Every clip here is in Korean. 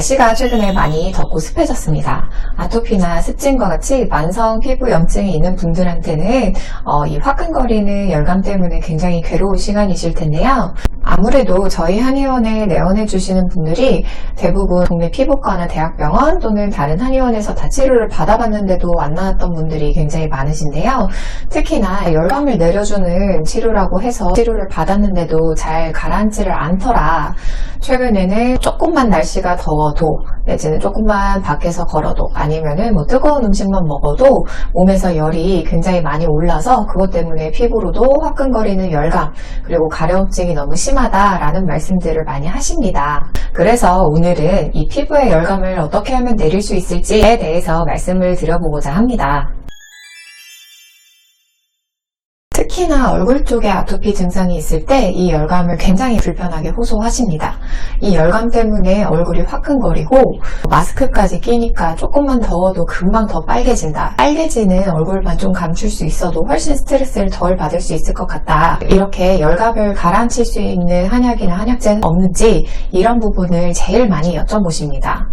날씨가 최근에 많이 덥고 습해졌습니다. 아토피나 습진과 같이 만성 피부 염증이 있는 분들한테는 이 화끈거리는 열감 때문에 굉장히 괴로운 시간이실 텐데요. 아무래도 저희 한의원에 내원해 주시는 분들이 대부분 동네 피부과나 대학병원 또는 다른 한의원에서 다 치료를 받아봤는데도 안 나았던 분들이 굉장히 많으신데요. 특히나 열감을 내려주는 치료라고 해서 치료를 받았는데도 잘 가라앉지를 않더라. 최근에는 조금만 날씨가 더워도 내지는 조금만 밖에서 걸어도 아니면은 뜨거운 음식만 먹어도 몸에서 열이 굉장히 많이 올라서 그것 때문에 피부로도 화끈거리는 열감 그리고 가려움증이 너무 심하다라는 말씀들을 많이 하십니다. 그래서 오늘은 이 피부의 열감을 어떻게 하면 내릴 수 있을지에 대해서 말씀을 드려보고자 합니다. 특히나 얼굴 쪽에 아토피 증상이 있을 때 이 열감을 굉장히 불편하게 호소하십니다. 이 열감 때문에 얼굴이 화끈거리고 마스크까지 끼니까 조금만 더워도 금방 더 빨개진다. 빨개지는 얼굴만 좀 감출 수 있어도 훨씬 스트레스를 덜 받을 수 있을 것 같다. 이렇게 열감을 가라앉힐 수 있는 한약이나 한약재는 없는지 이런 부분을 제일 많이 여쭤보십니다.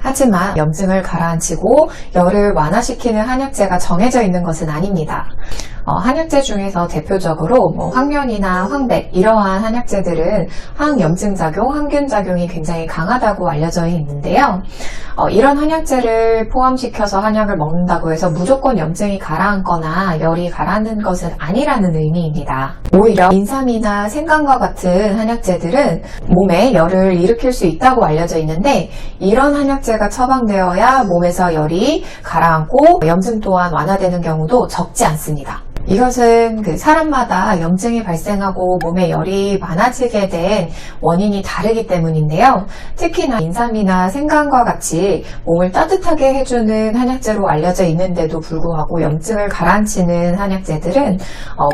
하지만 염증을 가라앉히고 열을 완화시키는 한약재가 정해져 있는 것은 아닙니다. 한약재 중에서 대표적으로 황련이나 황백 이러한 한약재들은 항염증작용, 항균작용이 굉장히 강하다고 알려져 있는데요. 이런 한약재를 포함시켜서 한약을 먹는다고 해서 무조건 염증이 가라앉거나 열이 가라앉는 것은 아니라는 의미입니다. 오히려 인삼이나 생강과 같은 한약재들은 몸에 열을 일으킬 수 있다고 알려져 있는데 이런 한약재가 처방되어야 몸에서 열이 가라앉고 염증 또한 완화되는 경우도 적지 않습니다. 이것은 사람마다 염증이 발생하고 몸에 열이 많아지게 된 원인이 다르기 때문인데요. 특히나 인삼이나 생강과 같이 몸을 따뜻하게 해주는 한약재로 알려져 있는데도 불구하고 염증을 가라앉히는 한약재들은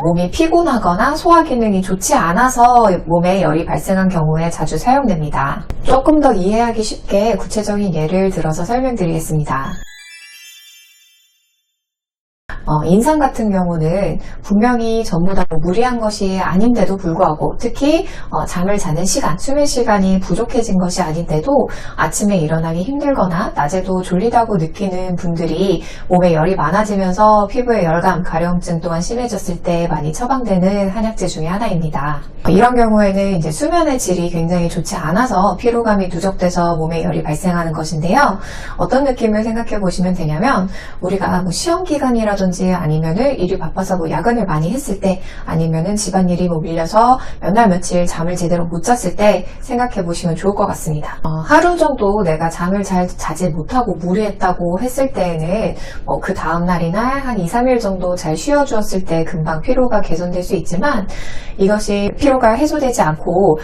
몸이 피곤하거나 소화 기능이 좋지 않아서 몸에 열이 발생한 경우에 자주 사용됩니다. 조금 더 이해하기 쉽게 구체적인 예를 들어서 설명드리겠습니다. 인삼 같은 경우는 분명히 전부 다 무리한 것이 아닌데도 불구하고 특히 잠을 자는 시간, 수면 시간이 부족해진 것이 아닌데도 아침에 일어나기 힘들거나 낮에도 졸리다고 느끼는 분들이 몸에 열이 많아지면서 피부의 열감, 가려움증 또한 심해졌을 때 많이 처방되는 한약재 중에 하나입니다. 이런 경우에는 이제 수면의 질이 굉장히 좋지 않아서 피로감이 누적돼서 몸에 열이 발생하는 것인데요. 어떤 느낌을 생각해 보시면 되냐면 우리가 시험 기간이라든지 아니면은 일이 바빠서 야근을 많이 했을 때 아니면은 집안일이 밀려서 몇 날 며칠 잠을 제대로 못 잤을 때 생각해 보시면 좋을 것 같습니다. 하루 정도 내가 잠을 잘 자지 못하고 무리했다고 했을 때에는 그 다음날이나 한 2, 3일 정도 잘 쉬어주었을 때 금방 피로가 개선될 수 있지만 이것이 피로가 해소되지 않고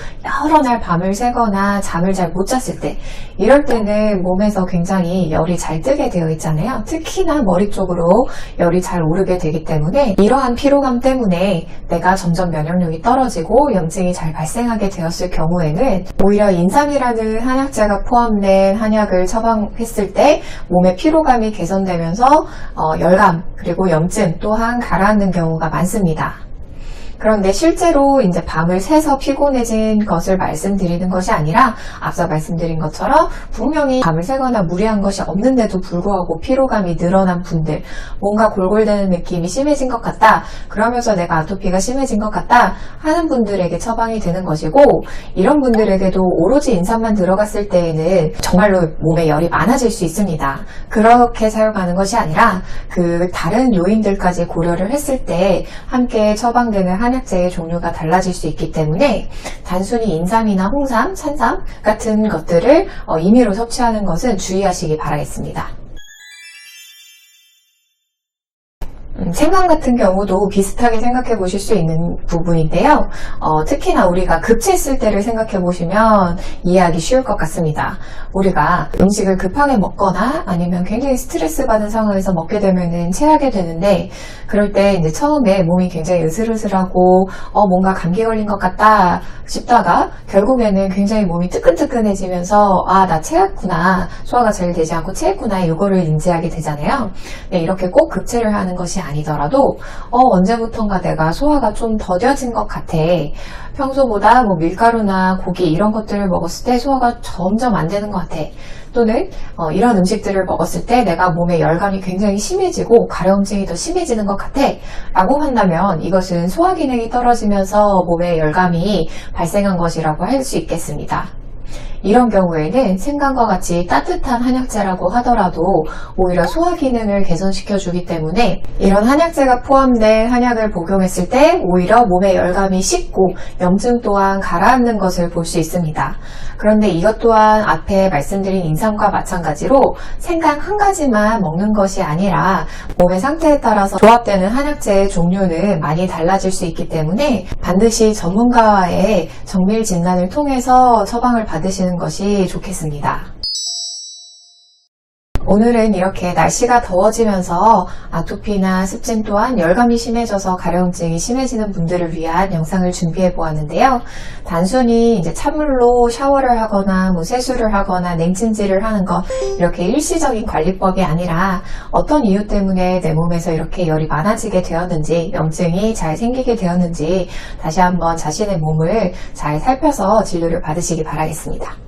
여러 날 밤을 새거나 잠을 잘 못 잤을 때 이럴 때는 몸에서 굉장히 열이 잘 뜨게 되어 있잖아요. 특히나 머리 쪽으로 열이 잘 오르게 되기 때문에 이러한 피로감 때문에 내가 점점 면역력이 떨어지고 염증이 잘 발생하게 되었을 경우에는 오히려 인삼이라는 한약재가 포함된 한약을 처방했을 때 몸의 피로감이 개선되면서 열감 그리고 염증 또한 가라앉는 경우가 많습니다. 그런데 실제로 이제 밤을 새서 피곤해진 것을 말씀드리는 것이 아니라 앞서 말씀드린 것처럼 분명히 밤을 새거나 무리한 것이 없는데도 불구하고 피로감이 늘어난 분들, 뭔가 골골대는 느낌이 심해진 것 같다, 그러면서 내가 아토피가 심해진 것 같다 하는 분들에게 처방이 되는 것이고, 이런 분들에게도 오로지 인삼만 들어갔을 때에는 정말로 몸에 열이 많아질 수 있습니다. 그렇게 사용하는 것이 아니라 그 다른 요인들까지 고려를 했을 때 함께 처방되는 한약재의 종류가 달라질 수 있기 때문에 단순히 인삼이나 홍삼, 산삼 같은 것들을 임의로 섭취하는 것은 주의하시기 바라겠습니다. 생강 같은 경우도 비슷하게 생각해 보실 수 있는 부분인데요. 특히나 우리가 급체했을 때를 생각해 보시면 이해하기 쉬울 것 같습니다. 우리가 음식을 급하게 먹거나 아니면 굉장히 스트레스 받은 상황에서 먹게 되면은 체하게 되는데, 그럴 때 이제 처음에 몸이 굉장히 으슬으슬하고 뭔가 감기 걸린 것 같다 싶다가 결국에는 굉장히 몸이 뜨끈뜨끈해지면서 나 체했구나, 소화가 잘 되지 않고 체했구나, 이거를 인지하게 되잖아요. 네, 이렇게 꼭 급체를 하는 것이 아니더라도 하시더라도 언제부턴가 내가 소화가 좀 더뎌진 것 같아. 평소보다 뭐 밀가루나 고기 이런 것들을 먹었을 때 소화가 점점 안 되는 것 같아. 또는 이런 음식들을 먹었을 때 내가 몸에 열감이 굉장히 심해지고 가려움증이 더 심해지는 것 같아 라고 한다면 이것은 소화 기능이 떨어지면서 몸에 열감이 발생한 것이라고 할 수 있겠습니다. 이런 경우에는 생강과 같이 따뜻한 한약재라고 하더라도 오히려 소화 기능을 개선시켜주기 때문에 이런 한약재가 포함된 한약을 복용했을 때 오히려 몸의 열감이 식고 염증 또한 가라앉는 것을 볼 수 있습니다. 그런데 이것 또한 앞에 말씀드린 인삼과 마찬가지로 생강 한 가지만 먹는 것이 아니라 몸의 상태에 따라서 조합되는 한약재의 종류는 많이 달라질 수 있기 때문에 반드시 전문가와의 정밀 진단을 통해서 처방을 받으시는 것이 좋겠습니다. 오늘은 이렇게 날씨가 더워지면서 아토피나 습진 또한 열감이 심해져서 가려움증이 심해지는 분들을 위한 영상을 준비해 보았는데요. 단순히 이제 찬물로 샤워를 하거나 뭐 세수를 하거나 냉찜질을 하는 것 이렇게 일시적인 관리법이 아니라 어떤 이유 때문에 내 몸에서 이렇게 열이 많아지게 되었는지 염증이 잘 생기게 되었는지 다시 한번 자신의 몸을 잘 살펴서 진료를 받으시기 바라겠습니다.